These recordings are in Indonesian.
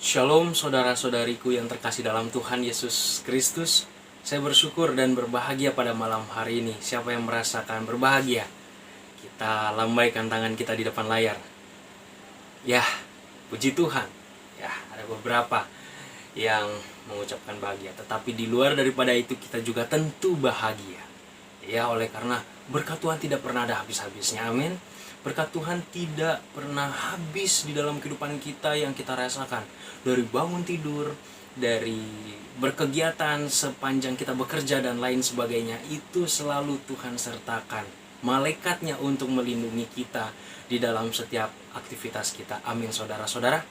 Shalom saudara-saudariku yang terkasih dalam Tuhan Yesus Kristus. Saya bersyukur dan berbahagia pada malam hari ini. Siapa yang merasakan berbahagia? Kita lambaikan tangan kita di depan layar. Ya, puji Tuhan. Ya, ada beberapa yang mengucapkan bahagia. Tetapi di luar daripada itu kita juga tentu bahagia. Ya, oleh karena berkat Tuhan tidak pernah ada habis-habisnya. Amin. Berkat Tuhan tidak pernah habis di dalam kehidupan kita yang kita rasakan. Dari bangun tidur, dari berkegiatan sepanjang kita bekerja dan lain sebagainya. Itu selalu Tuhan sertakan malaikatnya untuk melindungi kita di dalam setiap aktivitas kita. Amin saudara-saudara.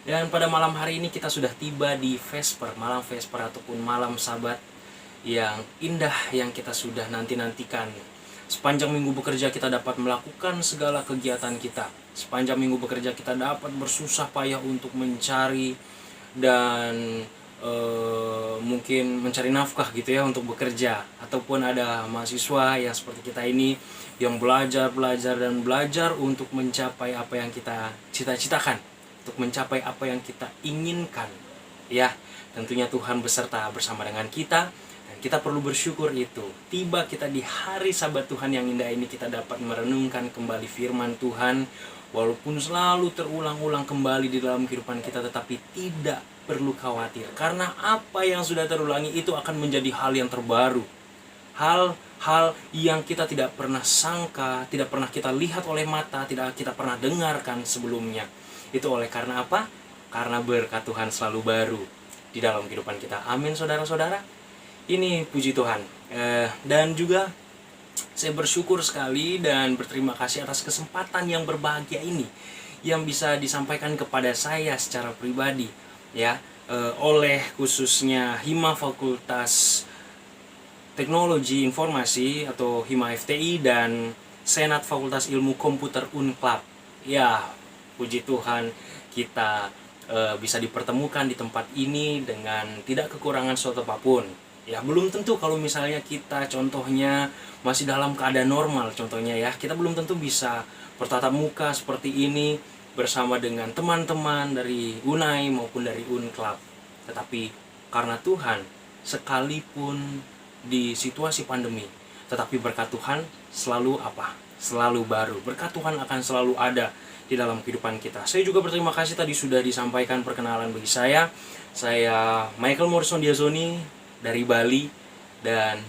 Dan pada malam hari ini kita sudah tiba di Vesper, malam Vesper ataupun malam Sabat yang indah yang kita sudah nanti-nantikan. Sepanjang minggu bekerja kita dapat melakukan segala kegiatan kita. Sepanjang minggu bekerja kita dapat bersusah payah untuk mencari dan mungkin mencari nafkah gitu ya untuk bekerja. Ataupun ada mahasiswa yang seperti kita ini yang belajar dan belajar untuk mencapai apa yang kita cita-citakan, untuk mencapai apa yang kita inginkan. Ya, tentunya Tuhan beserta bersama dengan kita. Kita perlu bersyukur itu. Tiba kita di hari Sabat Tuhan yang indah ini, kita dapat merenungkan kembali firman Tuhan. Walaupun selalu terulang-ulang kembali di dalam kehidupan kita, tetapi tidak perlu khawatir. Karena apa yang sudah terulangi itu akan menjadi hal yang terbaru. Hal-hal yang kita tidak pernah sangka, tidak pernah kita lihat oleh mata, tidak kita pernah dengarkan sebelumnya. Itu oleh karena apa? Karena berkat Tuhan selalu baru di dalam kehidupan kita. Amin saudara-saudara. Ini puji Tuhan. Dan juga saya bersyukur sekali dan berterima kasih atas kesempatan yang berbahagia ini yang bisa disampaikan kepada saya secara pribadi ya, oleh khususnya Hima Fakultas Teknologi Informasi atau Hima FTI dan Senat Fakultas Ilmu Komputer Unclub. Ya, puji Tuhan kita bisa dipertemukan di tempat ini dengan tidak kekurangan suatu apapun. Ya, belum tentu kalau misalnya kita contohnya masih dalam keadaan normal contohnya ya, kita belum tentu bisa bertatap muka seperti ini bersama dengan teman-teman dari UNAI maupun dari Unclub. Tetapi karena Tuhan, sekalipun di situasi pandemi, tetapi berkat Tuhan selalu apa? Selalu baru. Berkat Tuhan akan selalu ada di dalam kehidupan kita. Saya juga berterima kasih tadi sudah disampaikan perkenalan bagi saya. Saya Michael Morrison Diazoni dari Bali dan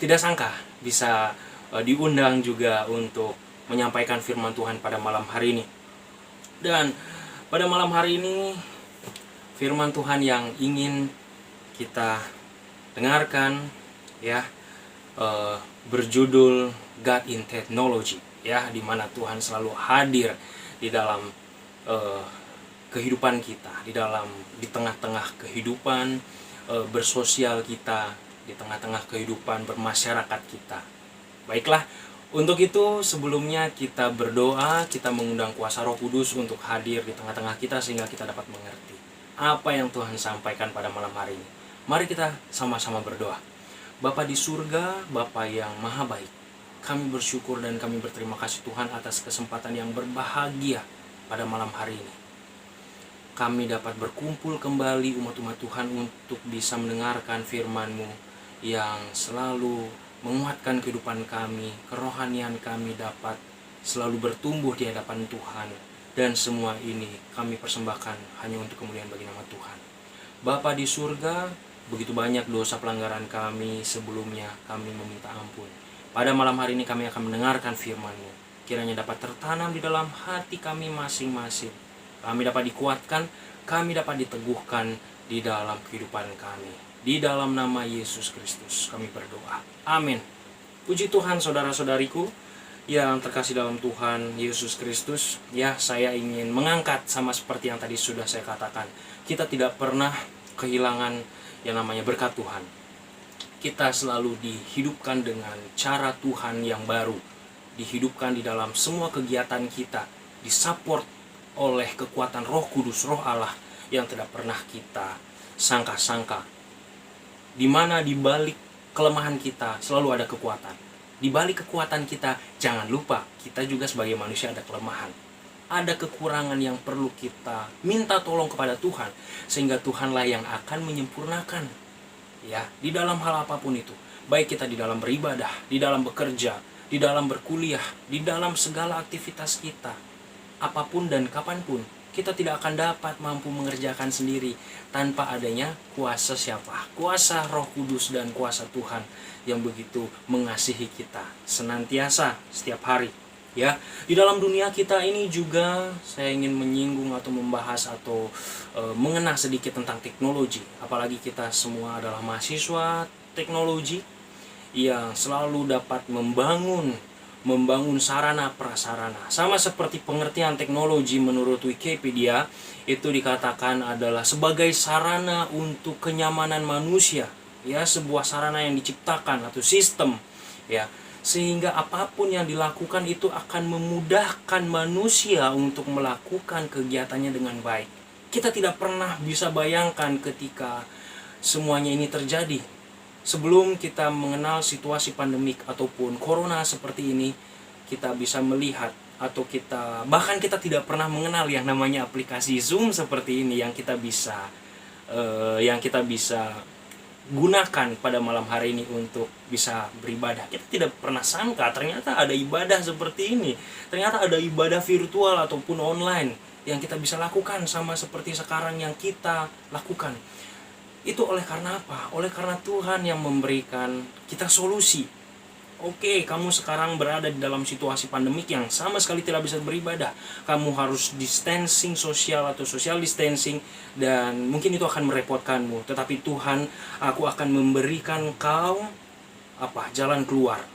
tidak sangka bisa diundang juga untuk menyampaikan firman Tuhan pada malam hari ini. Dan pada malam hari ini firman Tuhan yang ingin kita dengarkan ya, berjudul God in Technology ya, di mana Tuhan selalu hadir di dalam kehidupan kita, di tengah-tengah kehidupan bersosial kita, di tengah-tengah kehidupan bermasyarakat kita. Baiklah, untuk itu sebelumnya kita berdoa, kita mengundang kuasa Roh Kudus untuk hadir di tengah-tengah kita sehingga kita dapat mengerti apa yang Tuhan sampaikan pada malam hari ini. Mari kita sama-sama berdoa. Bapa di surga, Bapa yang maha baik, kami bersyukur dan kami berterima kasih Tuhan atas kesempatan yang berbahagia pada malam hari ini. Kami dapat berkumpul kembali umat-umat Tuhan untuk bisa mendengarkan firman-Mu yang selalu menguatkan kehidupan kami, kerohanian kami dapat selalu bertumbuh di hadapan Tuhan. Dan semua ini kami persembahkan hanya untuk kemuliaan bagi nama Tuhan. Bapa di surga, begitu banyak dosa pelanggaran kami sebelumnya, kami meminta ampun. Pada malam hari ini kami akan mendengarkan firman-Mu. Kiranya dapat tertanam di dalam hati kami masing-masing. Kami dapat dikuatkan, kami dapat diteguhkan di dalam kehidupan kami. Di dalam nama Yesus Kristus kami berdoa. Amin. Puji Tuhan saudara-saudariku yang terkasih dalam Tuhan Yesus Kristus. Ya, saya ingin mengangkat sama seperti yang tadi sudah saya katakan. Kita tidak pernah kehilangan yang namanya berkat Tuhan. Kita selalu dihidupkan dengan cara Tuhan yang baru. Dihidupkan di dalam semua kegiatan kita. Disupport oleh kekuatan Roh Kudus, Roh Allah yang tidak pernah kita sangka-sangka. Di mana di balik kelemahan kita selalu ada kekuatan. Di balik kekuatan kita, jangan lupa kita juga sebagai manusia ada kelemahan. ada kekurangan yang perlu kita minta tolong kepada Tuhan, sehingga Tuhanlah yang akan menyempurnakan. Ya, di dalam hal apapun itu, baik kita di dalam beribadah, di dalam bekerja, di dalam berkuliah, di dalam segala aktivitas kita, apapun dan kapanpun, kita tidak akan dapat mampu mengerjakan sendiri tanpa adanya kuasa siapa? Kuasa Roh Kudus dan kuasa Tuhan yang begitu mengasihi kita senantiasa setiap hari. Ya, di dalam dunia kita ini juga saya ingin menyinggung atau membahas atau mengenal sedikit tentang teknologi. Apalagi kita semua adalah mahasiswa teknologi yang selalu dapat membangun sarana prasarana. Sama seperti pengertian teknologi menurut Wikipedia, itu dikatakan adalah sebagai sarana untuk kenyamanan manusia, ya, sebuah sarana yang diciptakan atau sistem, ya, sehingga apapun yang dilakukan itu akan memudahkan manusia untuk melakukan kegiatannya dengan baik. Kita tidak pernah bisa bayangkan ketika semuanya ini terjadi. Sebelum kita mengenal situasi pandemik ataupun corona seperti ini, kita bisa melihat atau bahkan kita tidak pernah mengenal yang namanya aplikasi Zoom seperti ini yang kita bisa gunakan pada malam hari ini untuk bisa beribadah. Kita tidak pernah sangka ternyata ada ibadah seperti ini. Ternyata ada ibadah virtual ataupun online yang kita bisa lakukan sama seperti sekarang yang kita lakukan. Itu oleh karena apa? Oleh karena Tuhan yang memberikan kita solusi. Oke, kamu sekarang berada di dalam situasi pandemik yang sama sekali tidak bisa beribadah. Kamu harus distancing sosial atau social distancing, dan mungkin itu akan merepotkanmu. Tetapi Tuhan, aku akan memberikan kau jalan keluar.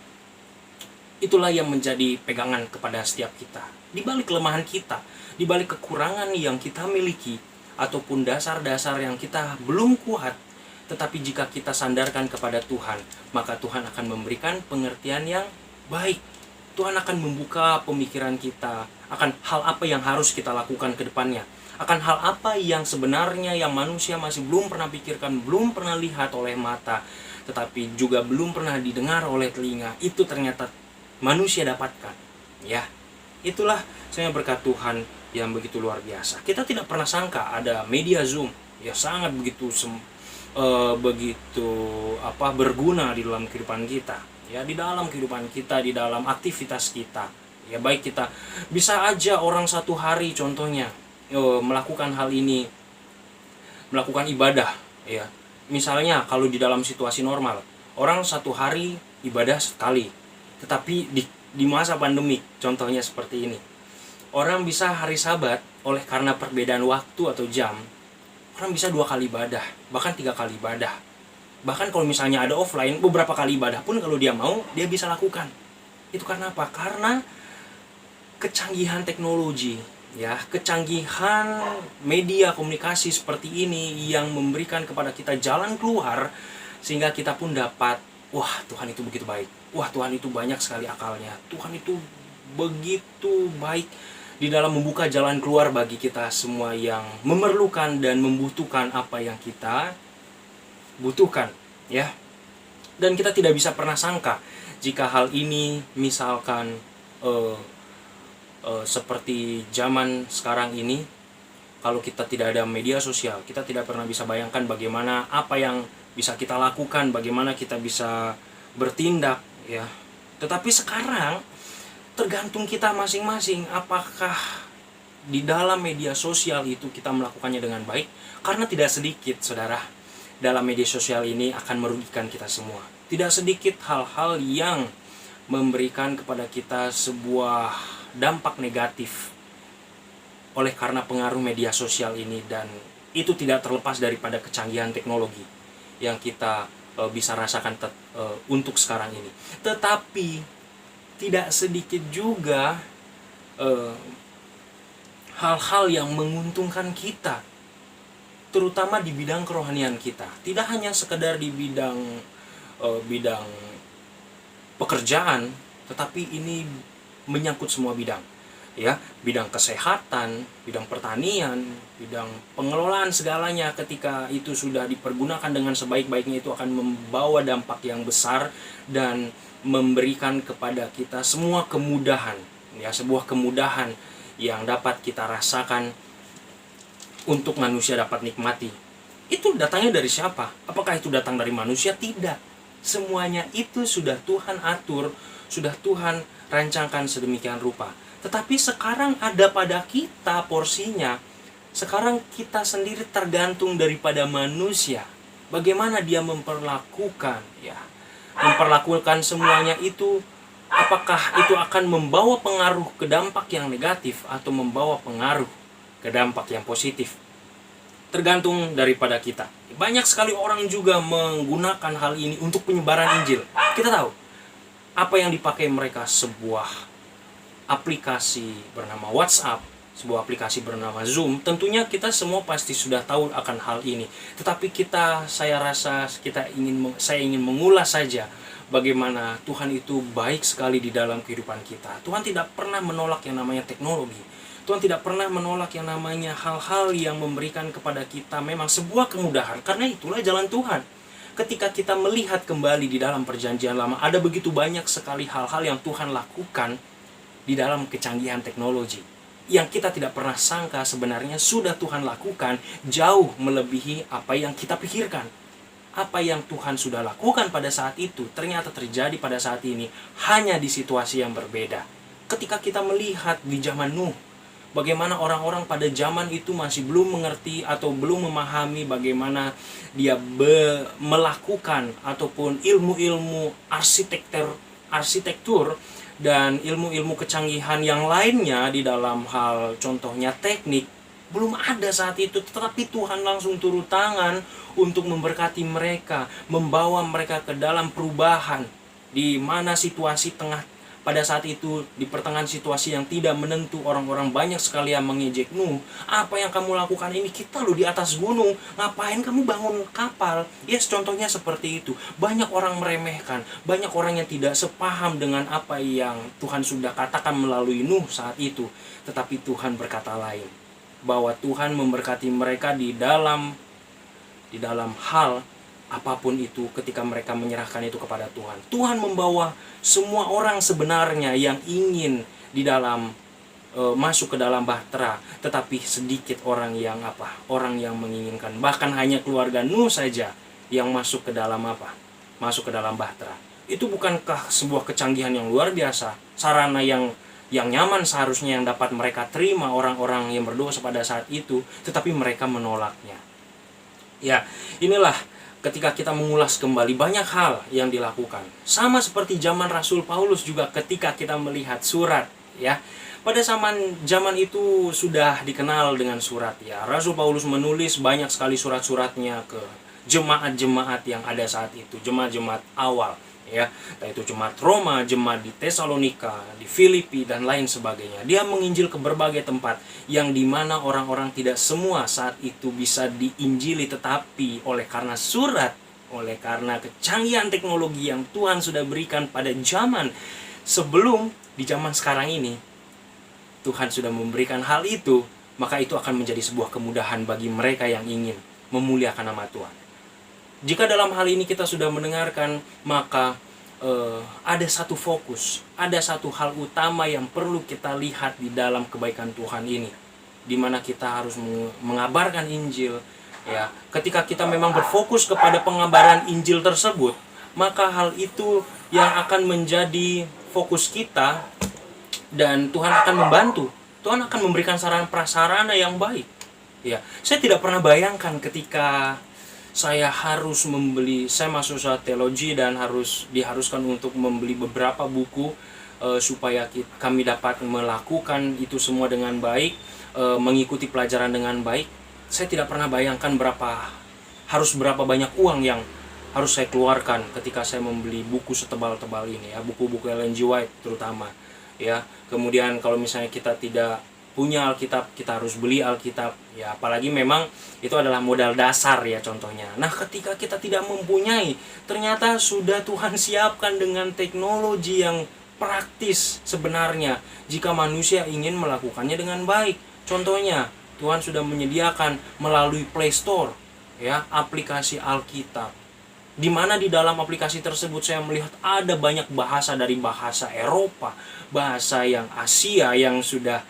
Itulah yang menjadi pegangan kepada setiap kita. Di balik kelemahan kita, di balik kekurangan yang kita miliki, ataupun dasar-dasar yang kita belum kuat, tetapi jika kita sandarkan kepada Tuhan, maka Tuhan akan memberikan pengertian yang baik. Tuhan akan membuka pemikiran kita akan hal apa yang harus kita lakukan ke depannya. Akan hal apa yang sebenarnya yang manusia masih belum pernah pikirkan, belum pernah lihat oleh mata, tetapi juga belum pernah didengar oleh telinga. Itu ternyata manusia dapatkan. Ya, itulah saya berkat Tuhan yang begitu luar biasa. Kita tidak pernah sangka ada media Zoom. Ya, sangat begitu berguna di dalam kehidupan kita, ya, di dalam kehidupan kita, di dalam aktivitas kita. Ya, baik kita bisa aja orang satu hari contohnya melakukan hal ini, melakukan ibadah, ya. Misalnya kalau di dalam situasi normal, orang satu hari ibadah sekali. Tetapi di masa pandemi contohnya seperti ini, orang bisa hari Sabat oleh karena perbedaan waktu atau jam, orang bisa 2 kali ibadah, bahkan 3 kali ibadah. Bahkan kalau misalnya ada offline, beberapa kali ibadah pun kalau dia mau, dia bisa lakukan. Itu karena apa? Karena kecanggihan teknologi, ya, kecanggihan media komunikasi seperti ini yang memberikan kepada kita jalan keluar, sehingga kita pun dapat, wah, Tuhan itu begitu baik. Wah, Tuhan itu banyak sekali akalnya. Tuhan itu begitu baik di dalam membuka jalan keluar bagi kita semua yang memerlukan dan membutuhkan apa yang kita butuhkan, ya. Dan kita tidak bisa pernah sangka jika hal ini misalkan seperti zaman sekarang ini, kalau kita tidak ada media sosial, kita tidak pernah bisa bayangkan bagaimana apa yang bisa kita lakukan, bagaimana kita bisa bertindak, ya. Tetapi sekarang tergantung kita masing-masing, apakah di dalam media sosial itu kita melakukannya dengan baik. Karena tidak sedikit, saudara, dalam media sosial ini akan merugikan kita semua. Tidak sedikit hal-hal yang memberikan kepada kita sebuah dampak negatif oleh karena pengaruh media sosial ini, dan itu tidak terlepas daripada kecanggihan teknologi yang kita bisa rasakan untuk sekarang ini. Tetapi tidak sedikit juga hal-hal yang menguntungkan kita, terutama di bidang kerohanian kita. Tidak hanya sekedar di bidang pekerjaan, tetapi ini menyangkut semua bidang, ya, bidang kesehatan, bidang pertanian, bidang pengelolaan segalanya. Ketika itu sudah dipergunakan dengan sebaik-baiknya, itu akan membawa dampak yang besar dan memberikan kepada kita semua kemudahan, ya, sebuah kemudahan yang dapat kita rasakan untuk manusia dapat nikmati. Itu datangnya dari siapa? Apakah itu datang dari manusia? Tidak. Semuanya itu sudah Tuhan atur, sudah Tuhan rancangkan sedemikian rupa. Tetapi sekarang ada pada kita porsinya. Sekarang kita sendiri tergantung daripada manusia. Bagaimana dia memperlakukan, ya. Memperlakukan semuanya itu, apakah itu akan membawa pengaruh ke dampak yang negatif atau membawa pengaruh ke dampak yang positif. Tergantung daripada kita. Banyak sekali orang juga menggunakan hal ini untuk penyebaran Injil. Kita tahu apa yang dipakai mereka, sebuah aplikasi bernama WhatsApp, sebuah aplikasi bernama Zoom. Tentunya kita semua pasti sudah tahu akan hal ini. Tetapi saya rasa saya ingin mengulas saja bagaimana Tuhan itu baik sekali di dalam kehidupan kita. Tuhan tidak pernah menolak yang namanya teknologi. Tuhan tidak pernah menolak yang namanya hal-hal yang memberikan kepada kita memang sebuah kemudahan. Karena itulah jalan Tuhan. Ketika kita melihat kembali di dalam perjanjian lama, ada begitu banyak sekali hal-hal yang Tuhan lakukan di dalam kecanggihan teknologi. Yang kita tidak pernah sangka sebenarnya sudah Tuhan lakukan jauh melebihi apa yang kita pikirkan. Apa yang Tuhan sudah lakukan pada saat itu ternyata terjadi pada saat ini hanya di situasi yang berbeda. Ketika kita melihat di zaman Nuh, bagaimana orang-orang pada zaman itu masih belum mengerti atau belum memahami bagaimana dia melakukan ataupun ilmu-ilmu arsitektur dan ilmu-ilmu kecanggihan yang lainnya di dalam hal contohnya teknik, belum ada saat itu. Tetapi Tuhan langsung turun tangan untuk memberkati mereka, membawa mereka ke dalam perubahan di mana situasi tengah. Pada saat itu, di pertengahan situasi yang tidak menentu, orang-orang banyak sekali yang mengejek Nuh. Apa yang kamu lakukan ini? Kita loh di atas gunung. Ngapain kamu bangun kapal? Yes, contohnya seperti itu. Banyak orang meremehkan. Banyak orang yang tidak sepaham dengan apa yang Tuhan sudah katakan melalui Nuh saat itu. Tetapi Tuhan berkata lain. Bahwa Tuhan memberkati mereka di dalam hal apapun itu ketika mereka menyerahkan itu kepada Tuhan. Tuhan membawa semua orang sebenarnya yang ingin di dalam masuk ke dalam bahtera, tetapi sedikit orang yang orang yang menginginkan. Bahkan hanya keluarga Nuh saja yang masuk ke dalam masuk ke dalam bahtera. Itu bukankah sebuah kecanggihan yang luar biasa? Sarana yang nyaman seharusnya yang dapat mereka terima orang-orang yang berdosa pada saat itu, tetapi mereka menolaknya. Ya, inilah ketika kita mengulas kembali banyak hal yang dilakukan. Sama seperti zaman Rasul Paulus juga ketika kita melihat surat, ya. Pada zaman itu sudah dikenal dengan surat, ya. Rasul Paulus menulis banyak sekali surat-suratnya ke jemaat-jemaat yang ada saat itu, jemaat-jemaat awal, ya. Yaitu jemaat Roma, jemaat di Tesalonika, di Filipi dan lain sebagainya. Dia menginjil ke berbagai tempat yang dimana orang-orang tidak semua saat itu bisa diinjili, tetapi oleh karena surat, oleh karena kecanggihan teknologi yang Tuhan sudah berikan pada zaman sebelum di zaman sekarang ini, Tuhan sudah memberikan hal itu, maka itu akan menjadi sebuah kemudahan bagi mereka yang ingin memuliakan nama Tuhan. Jika dalam hal ini kita sudah mendengarkan, maka ada satu fokus, ada satu hal utama yang perlu kita lihat di dalam kebaikan Tuhan ini, di mana kita harus mengabarkan Injil, ya. Ketika kita memang berfokus kepada pengabaran Injil tersebut, maka hal itu yang akan menjadi fokus kita, dan Tuhan akan membantu. Tuhan akan memberikan saran prasarana yang baik, ya. Saya tidak pernah bayangkan ketika saya masuk teologi dan diharuskan untuk membeli beberapa buku supaya kami dapat melakukan itu semua dengan baik, mengikuti pelajaran dengan baik. Saya tidak pernah bayangkan berapa banyak uang yang harus saya keluarkan ketika saya membeli buku setebal-tebal ini, ya, buku-buku Ellen G. White terutama, ya. Kemudian kalau misalnya kita tidak punya Alkitab, kita harus beli Alkitab, ya, apalagi memang itu adalah modal dasar, ya, contohnya. Nah, ketika kita tidak mempunyai, ternyata sudah Tuhan siapkan dengan teknologi yang praktis sebenarnya jika manusia ingin melakukannya dengan baik. Contohnya, Tuhan sudah menyediakan melalui Play Store, ya, aplikasi Alkitab, di mana di dalam aplikasi tersebut saya melihat ada banyak bahasa, dari bahasa Eropa, bahasa yang Asia yang sudah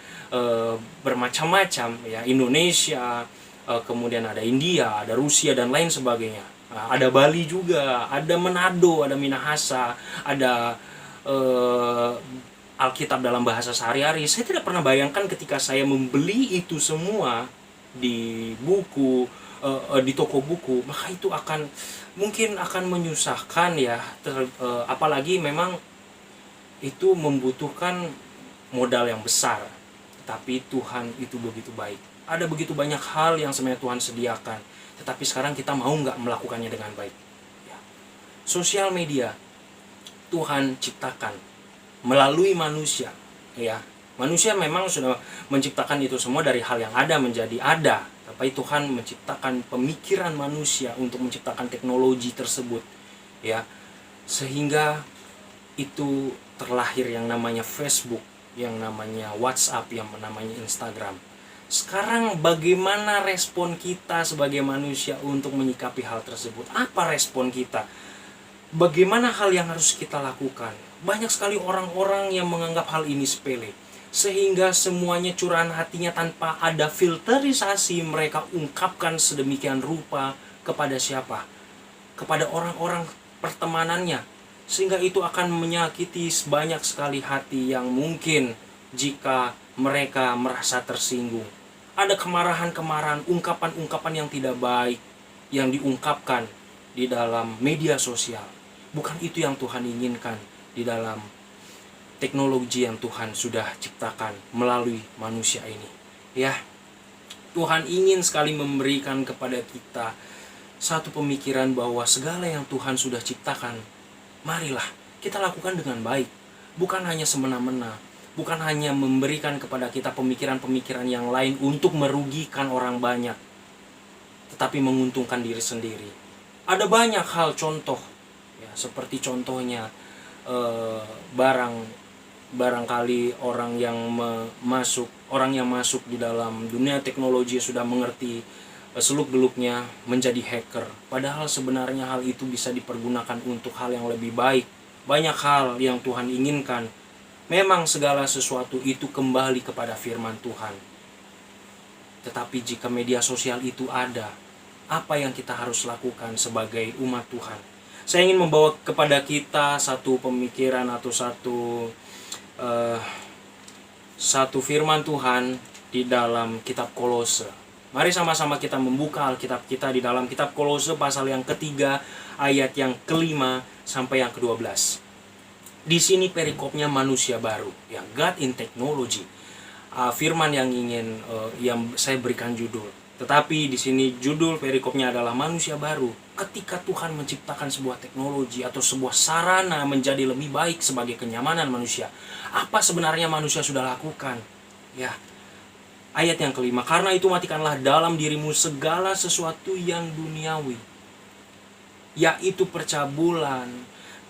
bermacam-macam ya, Indonesia, kemudian ada India, ada Rusia dan lain sebagainya. Ada Bali juga, ada Manado, ada Minahasa, ada Alkitab dalam bahasa sehari-hari. Saya tidak pernah bayangkan ketika saya membeli itu semua di buku, di toko buku, maka itu mungkin akan menyusahkan ya, apalagi memang itu membutuhkan modal yang besar. Tapi Tuhan itu begitu baik. Ada begitu banyak hal yang sebenarnya Tuhan sediakan, tetapi sekarang kita mau nggak melakukannya dengan baik ya. Sosial media Tuhan ciptakan melalui manusia ya. Manusia memang sudah menciptakan itu semua dari hal yang ada menjadi ada, tapi Tuhan menciptakan pemikiran manusia untuk menciptakan teknologi tersebut ya, sehingga itu terlahir yang namanya Facebook, yang namanya WhatsApp, yang namanya Instagram. Sekarang bagaimana respon kita sebagai manusia untuk menyikapi hal tersebut? Apa respon kita? Bagaimana hal yang harus kita lakukan? Banyak sekali orang-orang yang menganggap hal ini sepele, sehingga semuanya curahan hatinya tanpa ada filterisasi mereka ungkapkan sedemikian rupa kepada siapa? Kepada orang-orang pertemanannya, sehingga itu akan menyakiti banyak sekali hati yang mungkin jika mereka merasa tersinggung. Ada kemarahan-kemarahan, ungkapan-ungkapan yang tidak baik yang diungkapkan di dalam media sosial. Bukan itu yang Tuhan inginkan di dalam teknologi yang Tuhan sudah ciptakan melalui manusia ini. Ya, Tuhan ingin sekali memberikan kepada kita satu pemikiran bahwa segala yang Tuhan sudah ciptakan, marilah kita lakukan dengan baik. Bukan hanya semena-mena, bukan hanya memberikan kepada kita pemikiran-pemikiran yang lain untuk merugikan orang banyak, tetapi menguntungkan diri sendiri. Ada banyak hal contoh ya, seperti contohnya barangkali orang yang masuk di dalam dunia teknologi sudah mengerti seluk-beluknya menjadi hacker, padahal sebenarnya hal itu bisa dipergunakan untuk hal yang lebih baik. Banyak hal yang Tuhan inginkan. Memang segala sesuatu itu kembali kepada firman Tuhan. Tetapi jika media sosial itu ada, apa yang kita harus lakukan sebagai umat Tuhan? Saya ingin membawa kepada kita satu pemikiran atau satu firman Tuhan di dalam kitab Kolose. Mari sama-sama kita membuka Alkitab kita di dalam kitab Kolose pasal yang ketiga, ayat yang kelima sampai yang ke-12. Di sini perikopnya manusia baru, ya, God in Technology. Firman yang ingin yang saya berikan judul. Tetapi di sini judul perikopnya adalah manusia baru. Ketika Tuhan menciptakan sebuah teknologi atau sebuah sarana menjadi lebih baik sebagai kenyamanan manusia, apa sebenarnya manusia sudah lakukan? Ya, ayat yang kelima, karena itu matikanlah dalam dirimu segala sesuatu yang duniawi, yaitu percabulan,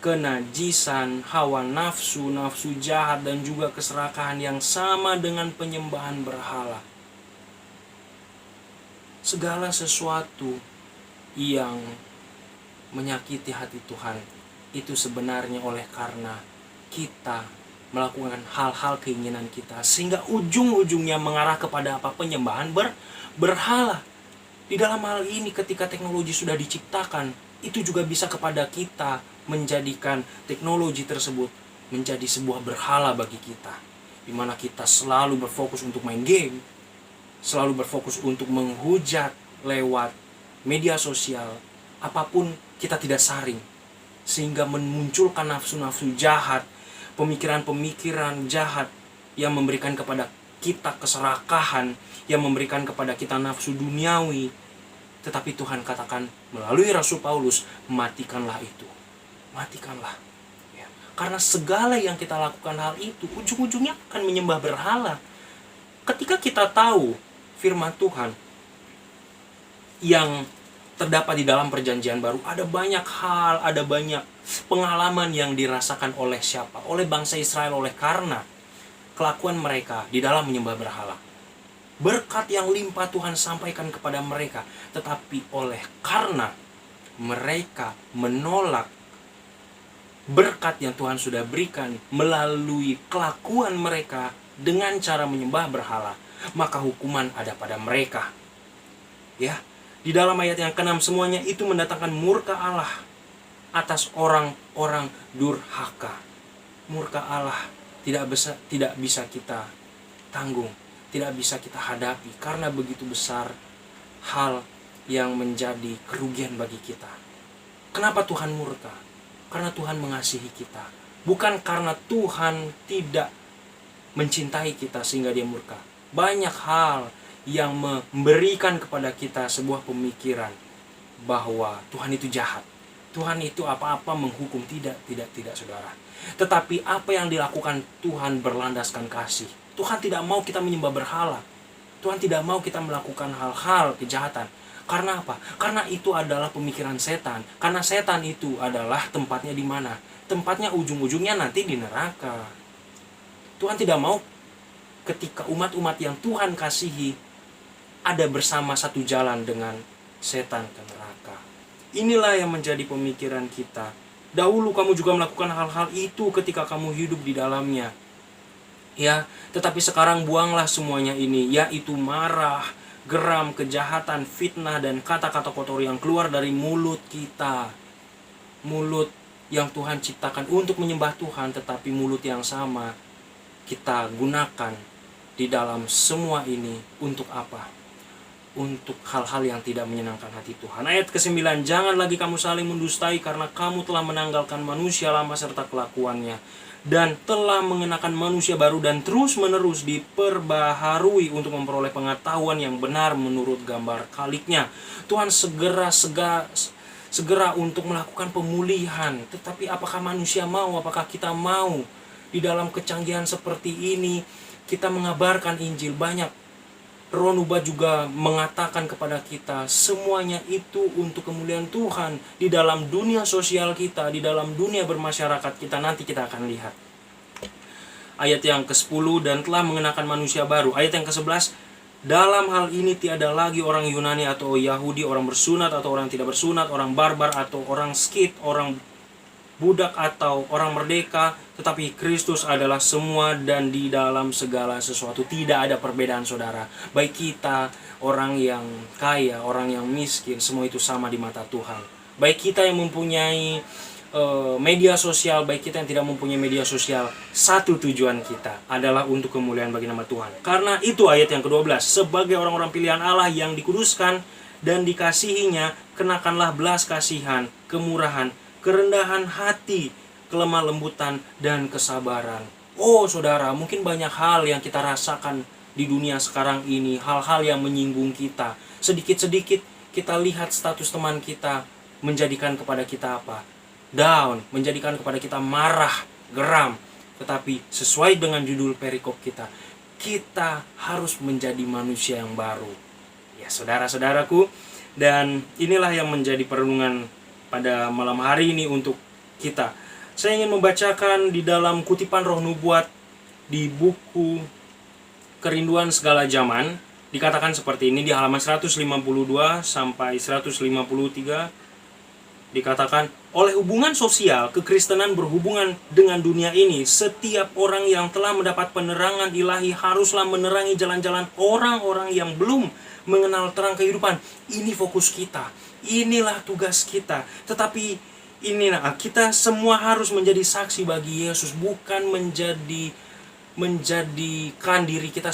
kenajisan, hawa nafsu, nafsu jahat, dan juga keserakahan yang sama dengan penyembahan berhala. Segala sesuatu yang menyakiti hati Tuhan itu sebenarnya oleh karena kita melakukan hal-hal keinginan kita, sehingga ujung-ujungnya mengarah kepada apa? Penyembahan berhala. Di dalam hal ini ketika teknologi sudah diciptakan, itu juga bisa kepada kita menjadikan teknologi tersebut menjadi sebuah berhala bagi kita, di mana kita selalu berfokus untuk main game, selalu berfokus untuk menghujat lewat media sosial, apapun kita tidak saring, sehingga memunculkan nafsu-nafsu jahat, pemikiran-pemikiran jahat yang memberikan kepada kita keserakahan, yang memberikan kepada kita nafsu duniawi. Tetapi Tuhan katakan melalui Rasul Paulus, matikanlah itu, matikanlah ya. Karena segala yang kita lakukan hal itu ujung-ujungnya akan menyembah berhala. Ketika kita tahu firman Tuhan yang terdapat di dalam perjanjian baru, ada banyak hal, ada banyak pengalaman yang dirasakan oleh siapa? Oleh bangsa Israel, oleh karena kelakuan mereka di dalam menyembah berhala. Berkat yang limpah Tuhan sampaikan kepada mereka, tetapi oleh karena mereka menolak berkat yang Tuhan sudah berikan melalui kelakuan mereka dengan cara menyembah berhala, maka hukuman ada pada mereka. Ya, di dalam ayat yang ke-6 semuanya itu mendatangkan murka Allah atas orang-orang durhaka. Murka Allah tidak bisa kita tanggung, tidak bisa kita hadapi karena begitu besar hal yang menjadi kerugian bagi kita. Kenapa Tuhan murka? Karena Tuhan mengasihi kita, bukan karena Tuhan tidak mencintai kita sehingga dia murka. Banyak hal yang memberikan kepada kita sebuah pemikiran bahwa Tuhan itu jahat, Tuhan itu apa-apa menghukum. Tidak saudara. Tetapi apa yang dilakukan Tuhan berlandaskan kasih. Tuhan tidak mau kita menyembah berhala, Tuhan tidak mau kita melakukan hal-hal kejahatan. Karena apa? Karena itu adalah pemikiran setan. Karena setan itu adalah tempatnya di mana? Tempatnya ujung-ujungnya nanti di neraka. Tuhan tidak mau ketika umat-umat yang Tuhan kasihi ada bersama satu jalan dengan setan ke neraka. Inilah yang menjadi pemikiran kita. Dahulu kamu juga melakukan hal-hal itu ketika kamu hidup di dalamnya. Ya, tetapi sekarang buanglah semuanya ini, yaitu marah, geram, kejahatan, fitnah, dan kata-kata kotor yang keluar dari mulut kita. Mulut yang Tuhan ciptakan untuk menyembah Tuhan, tetapi mulut yang sama kita gunakan di dalam semua ini untuk apa? Untuk hal-hal yang tidak menyenangkan hati Tuhan. Ayat ke-9, jangan lagi kamu saling mendustai karena kamu telah menanggalkan manusia lama serta kelakuannya, dan telah mengenakan manusia baru dan terus-menerus diperbaharui untuk memperoleh pengetahuan yang benar menurut gambar kaliknya. Tuhan segera untuk melakukan pemulihan. Tetapi apakah manusia mau? Apakah kita mau? Di dalam kecanggihan seperti ini kita mengabarkan Injil. Banyak Roh Nubuat juga mengatakan kepada kita semuanya itu untuk kemuliaan Tuhan. Di dalam dunia sosial kita, di dalam dunia bermasyarakat kita, nanti kita akan lihat. Ayat yang ke-10, dan telah mengenakan manusia baru. Ayat yang ke-11, dalam hal ini tiada lagi orang Yunani atau Yahudi, orang bersunat atau orang tidak bersunat, orang barbar atau orang skit, orang budak atau orang merdeka, tetapi Kristus adalah semua dan di dalam segala sesuatu. Tidak ada perbedaan saudara. Baik kita, orang yang kaya, orang yang miskin, semua itu sama di mata Tuhan. Baik kita yang mempunyai media sosial, baik kita yang tidak mempunyai media sosial, satu tujuan kita adalah untuk kemuliaan bagi nama Tuhan. Karena itu ayat yang ke-12, sebagai orang-orang pilihan Allah yang dikuduskan dan dikasihinya, kenakanlah belas kasihan, kemurahan, kerendahan hati, kelemah lembutan, dan kesabaran. Oh saudara, mungkin banyak hal yang kita rasakan di dunia sekarang ini, hal-hal yang menyinggung kita. Sedikit-sedikit kita lihat status teman kita menjadikan kepada kita apa? Down, menjadikan kepada kita marah, geram. Tetapi sesuai dengan judul perikop kita, kita harus menjadi manusia yang baru. Ya saudara-saudaraku, dan inilah yang menjadi perenungan pada malam hari ini untuk kita. Saya ingin membacakan di dalam kutipan Roh Nubuat di buku Kerinduan Segala Zaman. Dikatakan seperti ini di halaman 152 sampai 153. Dikatakan, oleh hubungan sosial, kekristenan berhubungan dengan dunia ini. Setiap orang yang telah mendapat penerangan ilahi haruslah menerangi jalan-jalan orang-orang yang belum mengenal terang kehidupan. Ini fokus kita. Inilah tugas kita. Tetapi inilah kita semua harus menjadi saksi bagi Yesus, bukan menjadikan diri kita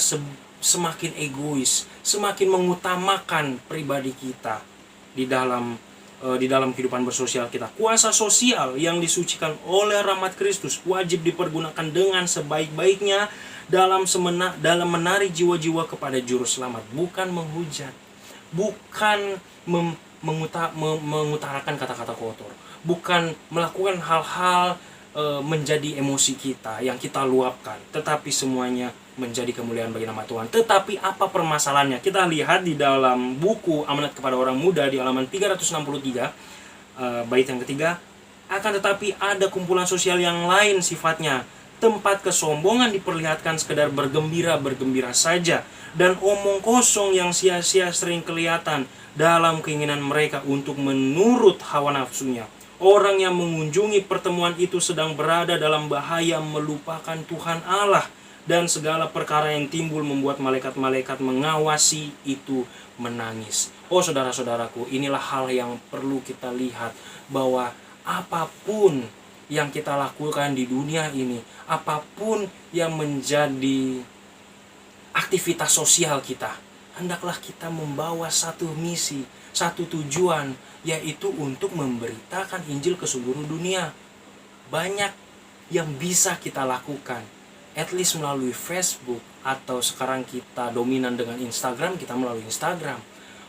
semakin egois, semakin mengutamakan pribadi kita di dalam kehidupan bersosial kita. Kuasa sosial yang disucikan oleh rahmat Kristus wajib dipergunakan dengan sebaik-baiknya dalam menarik jiwa-jiwa kepada juru selamat, bukan menghujat, bukan mengutarakan kata-kata kotor, bukan melakukan hal-hal menjadi emosi kita yang kita luapkan, tetapi semuanya menjadi kemuliaan bagi nama Tuhan. Tetapi apa permasalahannya? Kita lihat di dalam buku Amanat kepada Orang Muda di halaman 363, bait yang ketiga, akan tetapi ada kumpulan sosial yang lain sifatnya. Tempat kesombongan diperlihatkan sekedar bergembira saja, dan omong kosong yang sia-sia sering kelihatan dalam keinginan mereka untuk menurut hawa nafsunya. Orang yang mengunjungi pertemuan itu sedang berada dalam bahaya melupakan Tuhan Allah, dan segala perkara yang timbul membuat malaikat-malaikat mengawasi itu menangis. Oh saudara-saudaraku, inilah hal yang perlu kita lihat, bahwa apapun yang kita lakukan di dunia ini, apapun yang menjadi aktivitas sosial kita, hendaklah kita membawa satu misi, satu tujuan, yaitu untuk memberitakan Injil ke seluruh dunia. Banyak yang bisa kita lakukan, at least melalui Facebook, atau sekarang kita dominan dengan Instagram, kita melalui Instagram.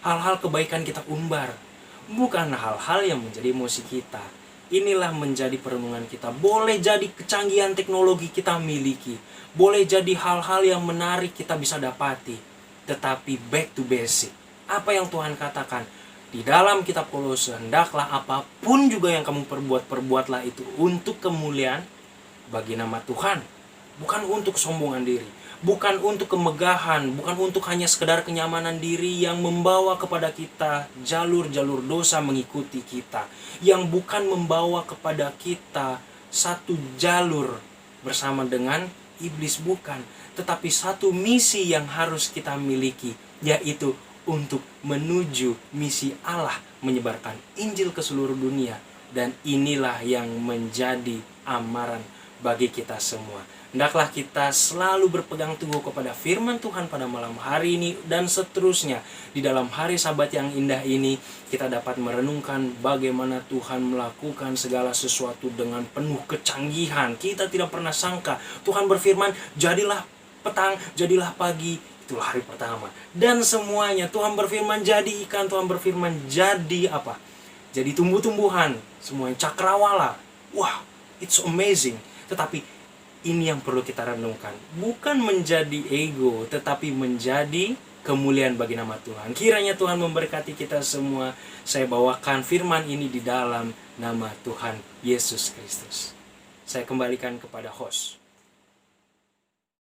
Hal-hal kebaikan kita umbar, bukan hal-hal yang menjadi emosi kita. Inilah menjadi perenungan kita. Boleh jadi kecanggihan teknologi kita miliki, boleh jadi hal-hal yang menarik kita bisa dapati, tetapi back to basic. Apa yang Tuhan katakan di dalam kitab Kolose, hendaklah apapun juga yang kamu perbuatlah itu untuk kemuliaan bagi nama Tuhan, bukan untuk kesombongan diri, bukan untuk kemegahan, bukan untuk hanya sekedar kenyamanan diri yang membawa kepada kita jalur-jalur dosa mengikuti kita, yang bukan membawa kepada kita satu jalur bersama dengan iblis, bukan, tetapi satu misi yang harus kita miliki, yaitu untuk menuju misi Allah menyebarkan Injil ke seluruh dunia. Dan inilah yang menjadi amaran bagi kita semua. Hendaklah kita selalu berpegang teguh kepada firman Tuhan pada malam hari ini dan seterusnya. Di dalam hari Sabat yang indah ini, kita dapat merenungkan bagaimana Tuhan melakukan segala sesuatu dengan penuh kecanggihan. Kita tidak pernah sangka. Tuhan berfirman, jadilah petang, jadilah pagi. Itulah hari pertama. Dan semuanya, Tuhan berfirman jadi ikan, Tuhan berfirman jadi apa? Jadi tumbuh-tumbuhan, semuanya cakrawala. Wah, it's amazing. Tetapi ini yang perlu kita renungkan, bukan menjadi ego, tetapi menjadi kemuliaan bagi nama Tuhan. Kiranya Tuhan memberkati kita semua. Saya bawakan firman ini di dalam nama Tuhan Yesus Kristus. Saya kembalikan kepada host.